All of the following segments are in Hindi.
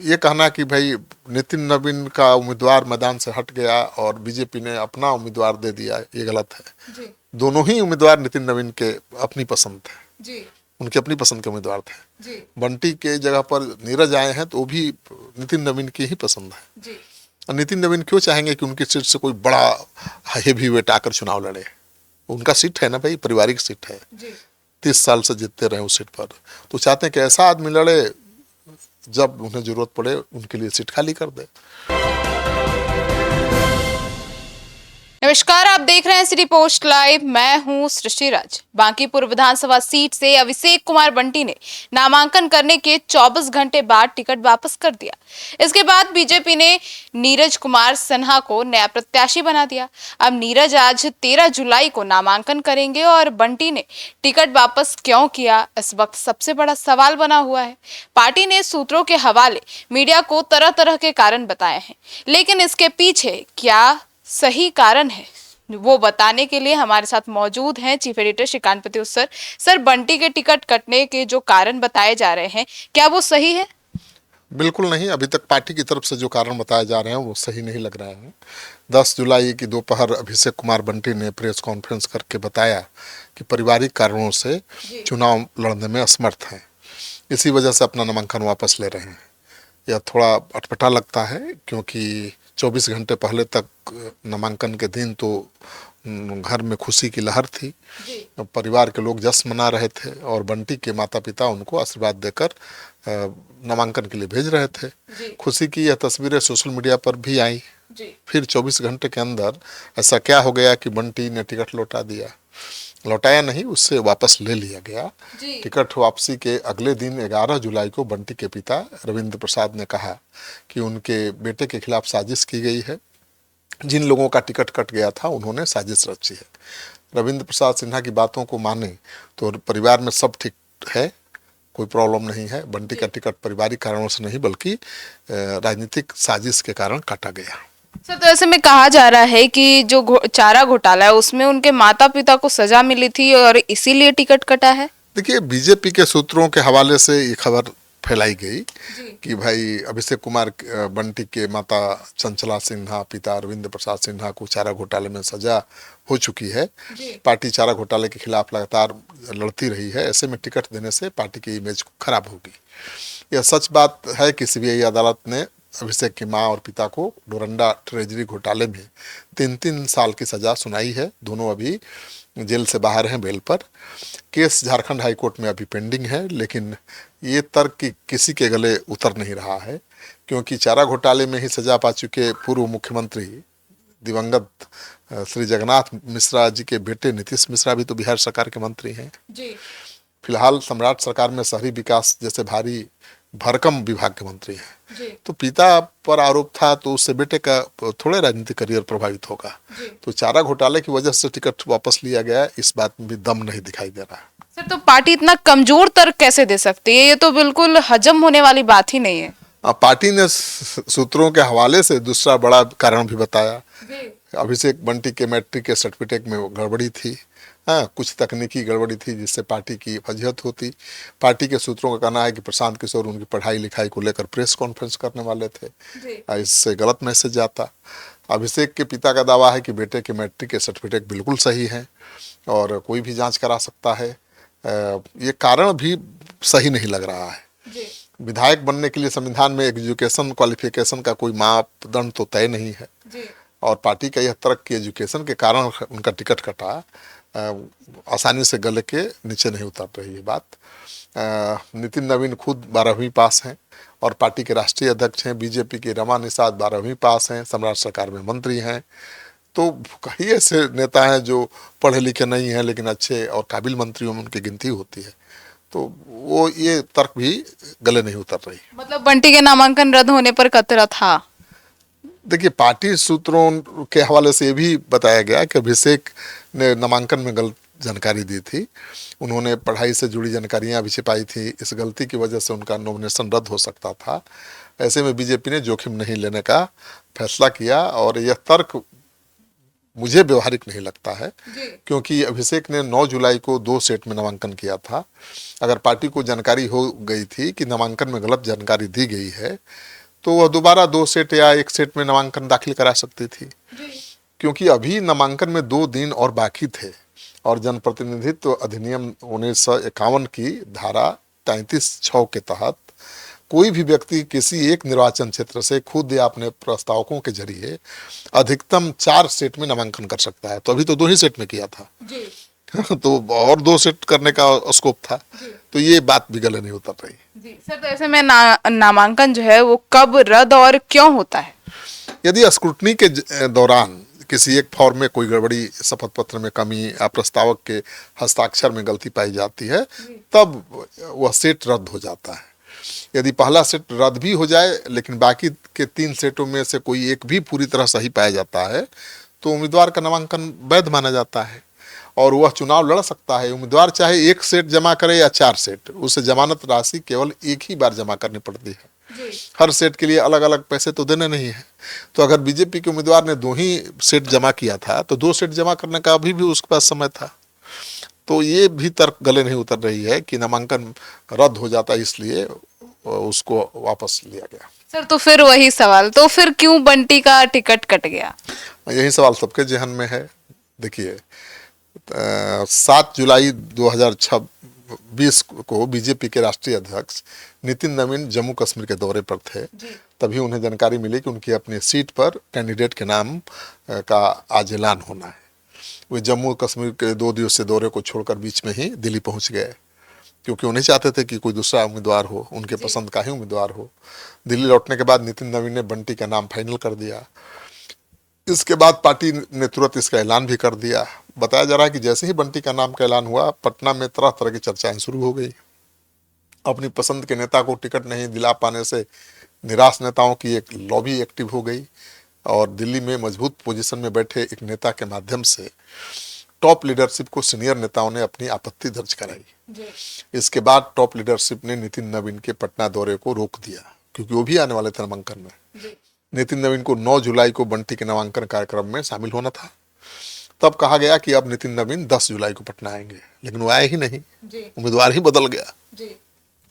ये कहना कि भाई नितिन नवीन का उम्मीदवार मैदान से हट गया और बीजेपी ने अपना उम्मीदवार दे दिया, ये गलत है जी। दोनों ही उम्मीदवार नितिन नवीन के अपनी पसंद थे जी। उनकी अपनी पसंद के उम्मीदवार थे जी। बंटी के जगह पर नीरज आए हैं तो वो भी नितिन नवीन की ही पसंद है जी। और नितिन नवीन क्यों चाहेंगे कि उनकी सीट से कोई बड़ा हेवी वेट आकर चुनाव लड़े? उनका सीट है ना भाई, पारिवारिक सीट है जी। 30 साल से जीतते रहे उस सीट पर, तो चाहते हैं कि ऐसा आदमी लड़े जब उन्हें जरूरत पड़े उनके लिए सीट खाली कर दे। नमस्कार, आप देख रहे हैं सिटी पोस्ट लाइव। मैं हूं सृष्टि राज। बांकीपुर विधानसभा सीट से अभिषेक कुमार बंटी ने नामांकन करने के 24 घंटे बाद टिकट वापस कर दिया। इसके बाद बीजेपी ने नीरज कुमार सिन्हा को नया प्रत्याशी बना दिया। अब नीरज आज 13 जुलाई को नामांकन करेंगे और बंटी ने टिकट वापस क्यों किया, इस वक्त सबसे बड़ा सवाल बना हुआ है। पार्टी ने सूत्रों के हवाले मीडिया को तरह तरह के कारण बताए हैं, लेकिन इसके पीछे क्या सही कारण है वो बताने के लिए हमारे साथ मौजूद हैं चीफ एडिटर श्रीकांत पति सर, बंटी के टिकट कटने के जो कारण बताए जा रहे हैं क्या वो सही है? बिल्कुल नहीं, अभी तक पार्टी की तरफ से जो कारण बताए जा रहे हैं वो सही नहीं लग रहा है। 10 जुलाई की दोपहर अभिषेक कुमार बंटी ने प्रेस कॉन्फ्रेंस करके बताया कि पारिवारिक कारणों से चुनाव लड़ने में असमर्थ हैं, इसी वजह से अपना नामांकन वापस ले रहे हैं। यह थोड़ा अटपटा लगता है क्योंकि 24 घंटे पहले तक नामांकन के दिन तो घर में खुशी की लहर थी, परिवार के लोग जश्न मना रहे थे और बंटी के माता पिता उनको आशीर्वाद देकर नामांकन के लिए भेज रहे थे। खुशी की यह तस्वीरें सोशल मीडिया पर भी आई। फिर 24 घंटे के अंदर ऐसा क्या हो गया कि बंटी ने टिकट लौटा दिया? लौटाया नहीं, उससे वापस ले लिया गया। टिकट वापसी के अगले दिन 11 जुलाई को बंटी के पिता रविंद्र प्रसाद ने कहा कि उनके बेटे के खिलाफ साजिश की गई है। जिन लोगों का टिकट कट गया था उन्होंने साजिश रची है। रविंद्र प्रसाद सिन्हा की बातों को माने तो परिवार में सब ठीक है, कोई प्रॉब्लम नहीं है। बंटी का टिकट पारिवारिक कारणों से नहीं बल्कि राजनीतिक साजिश के कारण काटा गया। सर, तो ऐसे में कहा जा रहा है कि जो चारा घोटाला है उसमें उनके माता पिता को सजा मिली थी और इसीलिए टिकट कटा है। देखिए, बीजेपी के सूत्रों के हवाले से ये खबर फैलाई गई कि भाई अभिषेक कुमार बंटी के माता चंचला सिन्हा, पिता रविंद्र प्रसाद सिन्हा को चारा घोटाले में सजा हो चुकी है। पार्टी चारा घोटाले के खिलाफ लगातार लड़ती रही है, ऐसे में टिकट देने से पार्टी की इमेज खराब होगी। यह सच बात है कि सीबीआई अदालत ने अभिषेक की मां और पिता को डोरंडा ट्रेजरी घोटाले में 3-3 साल की सजा सुनाई है। दोनों अभी जेल से बाहर हैं बेल पर। केस झारखंड हाईकोर्ट में अभी पेंडिंग है, लेकिन ये तर्क किसी के गले उतर नहीं रहा है क्योंकि चारा घोटाले में ही सजा पा चुके पूर्व मुख्यमंत्री दिवंगत श्री जगन्नाथ मिश्रा जी के बेटे नीतीश मिश्रा भी तो बिहार सरकार के मंत्री हैं। फिलहाल सम्राट सरकार में शहरी विकास जैसे भारी भरकम विभाग के मंत्री हैं। तो पिता पर आरोप था तो उससे बेटे का थोड़े राजनीतिक करियर प्रभावित होगा। तो चारा घोटाले की वजह से टिकट वापस लिया गया, इस बात में भी दम नहीं दिखाई दे रहा। सर, तो पार्टी इतना कमजोर तर्क कैसे दे सकती है? ये तो बिल्कुल हजम होने वाली बात ही नहीं है। पार्टी ने सूत्रों के हवाले से दूसरा बड़ा कारण भी बताया। अभिषेक बंटी के मैट्रिक के सर्टिफिकेट में गड़बड़ी थी। हाँ, कुछ तकनीकी गड़बड़ी थी जिससे पार्टी की फजीहत होती। पार्टी के सूत्रों का कहना है कि प्रशांत किशोर उनकी पढ़ाई लिखाई को लेकर प्रेस कॉन्फ्रेंस करने वाले थे, इससे गलत मैसेज जाता। अभिषेक के पिता का दावा है कि बेटे के मैट्रिक के सर्टिफिकेट बिल्कुल सही है और कोई भी जांच करा सकता है। ये कारण भी सही नहीं लग रहा है। विधायक बनने के लिए संविधान में एजुकेशन क्वालिफिकेशन का कोई मापदंड तो तय नहीं है और पार्टी का यह तर्क कि एजुकेशन के कारण उनका टिकट कटा आसानी से गले के नीचे नहीं उतर रही है बात। नितिन नवीन खुद 12वीं पास हैं और पार्टी के राष्ट्रीय अध्यक्ष हैं। बीजेपी के रमा निषाद 12वीं पास हैं, सम्राट सरकार में मंत्री हैं। तो कई ऐसे नेता हैं जो पढ़े लिखे नहीं हैं लेकिन अच्छे और काबिल मंत्रियों में उनकी गिनती होती है। तो वो ये तर्क भी गले नहीं उतर रही। मतलब बंटी के नामांकन रद्द होने पर खतरा था। देखिए, पार्टी सूत्रों के हवाले से ये भी बताया गया कि अभिषेक ने नामांकन में गलत जानकारी दी थी। उन्होंने पढ़ाई से जुड़ी जानकारियां भी छिपाई थी, इस गलती की वजह से उनका नॉमिनेशन रद्द हो सकता था। ऐसे में बीजेपी ने जोखिम नहीं लेने का फैसला किया और यह तर्क मुझे व्यवहारिक नहीं लगता है, क्योंकि अभिषेक ने 9 जुलाई को 2 सेट में नामांकन किया था। अगर पार्टी को जानकारी हो गई थी कि नामांकन में गलत जानकारी दी गई है तो वह दोबारा 2 सेट या 1 सेट में नामांकन दाखिल करा सकती थी, क्योंकि अभी नामांकन में 2 दिन और बाकी थे और जनप्रतिनिधित्व अधिनियम 1951 की धारा 33(6) के तहत कोई भी व्यक्ति किसी एक निर्वाचन क्षेत्र से खुद या अपने प्रस्तावकों के जरिए अधिकतम 4 सेट में नामांकन कर सकता है। तो अभी तो 2 ही सेट में किया था तो और 2 सेट करने का स्कोप था, तो ये बात भी गले नहीं उतर रही। जी सर, तो ऐसे में नामांकन जो है वो कब रद्द और क्यों होता है? यदि स्क्रूटनी के दौरान किसी एक फॉर्म में कोई गड़बड़ी, शपथ पत्र में कमी या प्रस्तावक के हस्ताक्षर में गलती पाई जाती है तब वह सेट रद्द हो जाता है। यदि पहला सेट रद्द भी हो जाए लेकिन बाकी के 3 सेटों में से कोई एक भी पूरी तरह सही पाया जाता है तो उम्मीदवार का नामांकन वैध माना जाता है और वह चुनाव लड़ सकता है। उम्मीदवार चाहे 1 सेट जमा करे या 4 सेट, उसे जमानत राशि केवल एक ही बार जमा करनी पड़ती है। हर सेट के लिए अलग अलग पैसे तो देने नहीं है। तो अगर बीजेपी के उम्मीदवार ने 2 ही सेट जमा किया था तो 2 सेट जमा करने का अभी भी उसके पास समय था। तो ये भी तर्क गले नहीं उतर रही है कि नामांकन रद्द हो जाता है इसलिए उसको वापस लिया गया। सर, तो फिर वही सवाल, तो फिर क्यों बंटी का टिकट कट गया? यही सवाल सबके जहन में है। देखिए, 7 जुलाई 2026 को बीजेपी के राष्ट्रीय अध्यक्ष नितिन नवीन जम्मू कश्मीर के दौरे पर थे। तभी उन्हें जानकारी मिली कि उनकी अपनी सीट पर कैंडिडेट के नाम का आज ऐलान होना है। वे जम्मू कश्मीर के 2 दिवसीय दौरे को छोड़कर बीच में ही दिल्ली पहुंच गए, क्योंकि उन्हें चाहते थे कि कोई दूसरा उम्मीदवार हो, उनके पसंद का ही उम्मीदवार हो। दिल्ली लौटने के बाद नितिन नवीन ने बंटी का नाम फाइनल कर दिया। इसके बाद पार्टी ने तुरंत इसका ऐलान भी कर दिया। बताया जा रहा है कि जैसे ही बंटी का नाम का ऐलान हुआ, पटना में तरह तरह की चर्चाएं शुरू हो गई। अपनी पसंद के नेता को टिकट नहीं दिला पाने से निराश नेताओं की एक लॉबी एक्टिव हो गई और दिल्ली में मजबूत पोजीशन में बैठे एक नेता के माध्यम से टॉप लीडरशिप को सीनियर नेताओं ने अपनी आपत्ति दर्ज कराई। इसके बाद टॉप लीडरशिप ने नितिन नवीन के पटना दौरे को रोक दिया, क्योंकि वो भी आने वाले थे नामांकन में। नितिन नवीन को 9 जुलाई को बंटी के नामांकन कार्यक्रम में शामिल होना था। तब कहा गया कि अब नितिन नवीन 10 जुलाई को पटना आएंगे, लेकिन वो आए ही नहीं, उम्मीदवार ही बदल गया।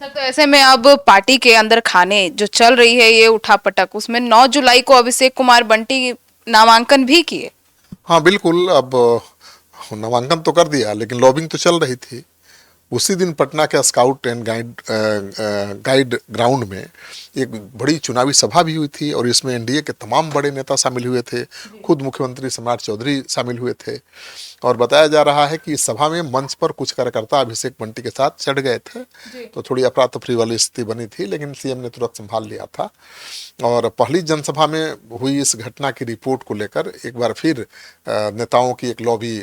सर, तो ऐसे में अब पार्टी के अंदर खाने जो चल रही है ये उठापटक, उसमें 9 जुलाई को अभिषेक कुमार बंटी नामांकन भी किए। हाँ बिल्कुल, अब नामांकन तो कर दिया लेकिन लॉबिंग तो चल रही थी। उसी दिन पटना के स्काउट एंड गाइड ग्राउंड में एक बड़ी चुनावी सभा भी हुई थी और इसमें एनडीए के तमाम बड़े नेता शामिल हुए थे। खुद मुख्यमंत्री सम्राट चौधरी शामिल हुए थे और बताया जा रहा है कि इस सभा में मंच पर कुछ कार्यकर्ता अभिषेक बंटी के साथ चढ़ गए थे, तो थोड़ी अफरा तफरी वाली स्थिति बनी थी, लेकिन सीएम ने तुरंत संभाल लिया था। और पहली जनसभा में हुई इस घटना की रिपोर्ट को लेकर एक बार फिर नेताओं की एक लॉबी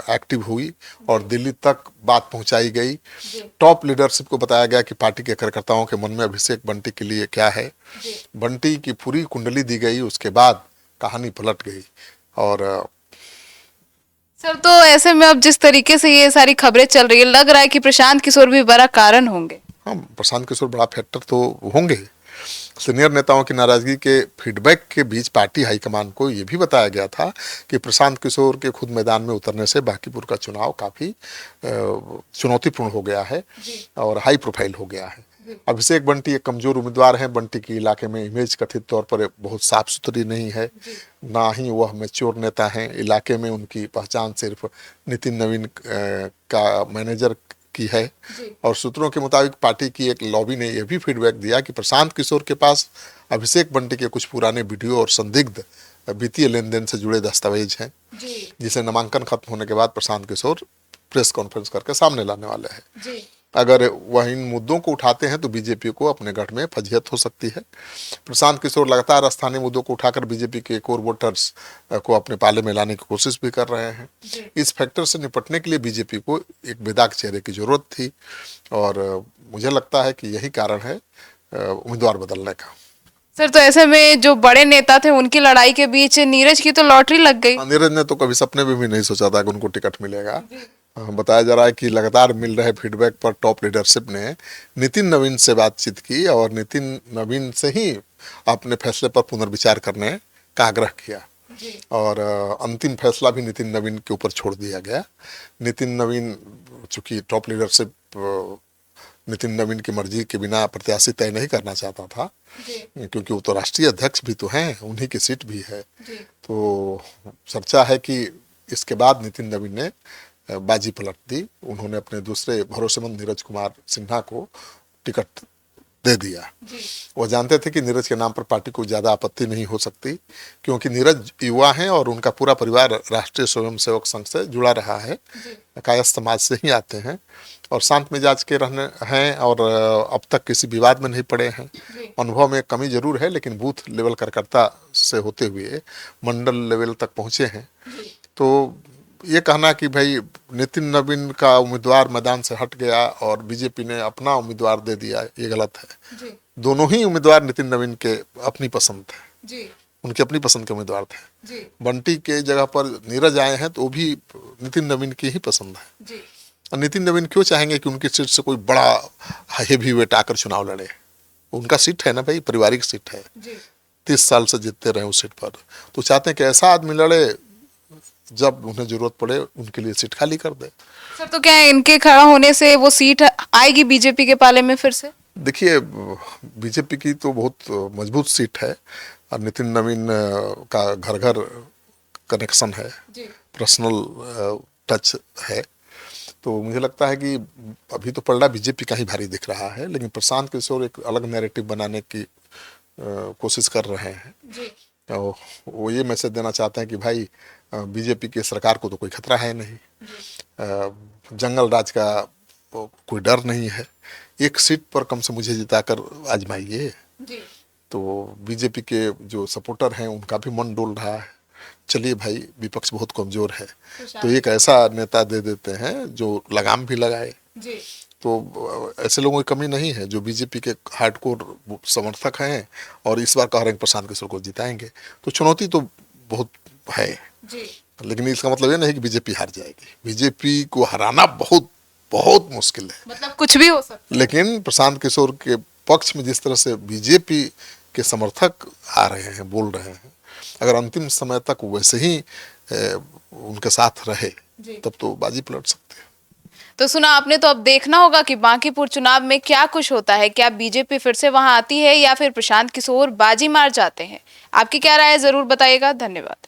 एक्टिव हुई और दिल्ली तक बात पहुंचाई गई। टॉप लीडरशिप को बताया गया कि पार्टी के कार्यकर्ताओं के मन में अभिषेक बंटी के लिए क्या है। बंटी की पूरी कुंडली दी गई, उसके बाद कहानी पलट गई। और सर, तो ऐसे में अब जिस तरीके से ये सारी खबरें चल रही है, लग रहा है कि प्रशांत किशोर भी बड़ा कारण होंगे। हाँ, प्रशांत किशोर बड़ा फैक्टर तो होंगे। सीनियर नेताओं की नाराजगी के फीडबैक के बीच पार्टी हाईकमान को यह भी बताया गया था कि प्रशांत किशोर के खुद मैदान में उतरने से बांकीपुर का चुनाव काफी चुनौतीपूर्ण हो गया है और हाई प्रोफाइल हो गया है। अभिषेक बंटी एक कमजोर उम्मीदवार हैं। बंटी की इलाके में इमेज कथित तौर पर बहुत साफ सुथरी नहीं है, ना ही वह मैच्योर नेता हैं। इलाके में उनकी पहचान सिर्फ नितिन नवीन का मैनेजर की है और सूत्रों के मुताबिक पार्टी की एक लॉबी ने यह भी फीडबैक दिया कि प्रशांत किशोर के पास अभिषेक बंटी के कुछ पुराने वीडियो और संदिग्ध वित्तीय लेन देन से जुड़े दस्तावेज हैं, जिसे नामांकन खत्म होने के बाद प्रशांत किशोर प्रेस कॉन्फ्रेंस करके सामने लाने वाले हैं। अगर वह इन मुद्दों को उठाते हैं तो बीजेपी को अपने गढ़ में फजीहत हो सकती है। प्रशांत किशोर लगातार स्थानीय मुद्दों को उठाकर बीजेपी के कोर वोटर्स को अपने पाले में लाने की कोशिश भी कर रहे हैं। इस फैक्टर से निपटने के लिए बीजेपी को एक बेदाग चेहरे की जरूरत थी और मुझे लगता है कि यही कारण है उम्मीदवार बदलने का। सर, तो ऐसे में जो बड़े नेता थे उनकी लड़ाई के बीच नीरज की तो लॉटरी लग गई। नीरज ने तो कभी सपने में भी नहीं सोचा था कि उनको टिकट मिलेगा। बताया जा रहा है कि लगातार मिल रहे फीडबैक पर टॉप लीडरशिप ने नितिन नवीन से बातचीत की और नितिन नवीन से ही अपने फैसले पर पुनर्विचार करने का आग्रह किया। और अंतिम फैसला भी नितिन नवीन के ऊपर छोड़ दिया गया। नितिन नवीन चूंकि टॉप लीडरशिप नितिन नवीन की मर्जी के बिना प्रत्याशी तय नहीं करना चाहता था, क्योंकि वो तो राष्ट्रीय अध्यक्ष भी तो हैं, उन्हीं की सीट भी है। तो चर्चा है कि इसके बाद नितिन नवीन ने बाजी पलट दी। उन्होंने अपने दूसरे भरोसेमंद नीरज कुमार सिन्हा को टिकट दे दिया। वो जानते थे कि नीरज के नाम पर पार्टी को ज़्यादा आपत्ति नहीं हो सकती, क्योंकि नीरज युवा हैं और उनका पूरा परिवार राष्ट्रीय स्वयंसेवक संघ से जुड़ा रहा है, कायस्थ समाज से ही आते हैं और शांत मिजाज के रहने हैं और अब तक किसी विवाद में नहीं पड़े हैं। अनुभव में कमी जरूर है, लेकिन बूथ लेवल कार्यकर्ता से होते हुए मंडल लेवल तक पहुँचे हैं। तो ये कहना कि भाई नितिन नवीन का उम्मीदवार मैदान से हट गया और बीजेपी ने अपना उम्मीदवार दे दिया, ये गलत है। दोनों ही उम्मीदवार नितिन नवीन के अपनी पसंद थे, उनके अपनी पसंद के उम्मीदवार थे। बंटी के जगह पर नीरज आए हैं तो वो भी नितिन नवीन की ही पसंद है। और नितिन नवीन क्यों चाहेंगे कि उनकी सीट से कोई बड़ा हेवी वेट आकर चुनाव लड़े? उनका सीट है ना भाई, पारिवारिक सीट है, 30 साल से जीतते रहे उस सीट पर। तो चाहते हैं कि ऐसा आदमी लड़े जब उन्हें जरूरत पड़े उनके लिए सीट खाली कर दे। सर, तो क्या इनके खड़ा होने से वो सीट आएगी बीजेपी के पाले में फिर से? देखिए, बीजेपी की तो बहुत मजबूत सीट है और नितिन नवीन का घर घर कनेक्शन है, पर्सनल टच है। तो मुझे लगता है कि अभी तो पलड़ा बीजेपी का ही भारी दिख रहा है, लेकिन प्रशांत किशोर एक अलग नैरेटिव बनाने की कोशिश कर रहे हैं। तो वो ये मैसेज देना चाहते हैं कि भाई बीजेपी की सरकार को तो कोई खतरा है नहीं, जंगल राज का कोई डर नहीं है, एक सीट पर कम से मुझे जिताकर आजमाइए। तो बीजेपी के जो सपोर्टर हैं उनका भी मन डोल रहा है, चलिए भाई विपक्ष बहुत कमजोर है तो एक ऐसा नेता दे देते हैं जो लगाम भी लगाए। तो ऐसे लोगों की कमी नहीं है जो बीजेपी के हार्डकोर समर्थक हैं और इस बार कह रहे हैं प्रशांत किशोर को जिताएंगे। तो चुनौती तो बहुत है, लेकिन इसका मतलब ये नहीं कि बीजेपी हार जाएगी। बीजेपी को हराना बहुत बहुत मुश्किल है, मतलब कुछ भी हो सकता है। लेकिन प्रशांत किशोर के पक्ष में जिस तरह से बीजेपी के समर्थक आ रहे हैं, बोल रहे हैं, अगर अंतिम समय तक वैसे ही उनके साथ रहे तब तो बाजी पलट सकते हैं। तो सुना आपने, तो अब देखना होगा कि बांकीपुर चुनाव में क्या कुछ होता है। क्या बीजेपी फिर से वहां आती है या फिर प्रशांत किशोर बाजी मार जाते हैं? आपकी क्या राय है, जरूर बताइएगा। धन्यवाद।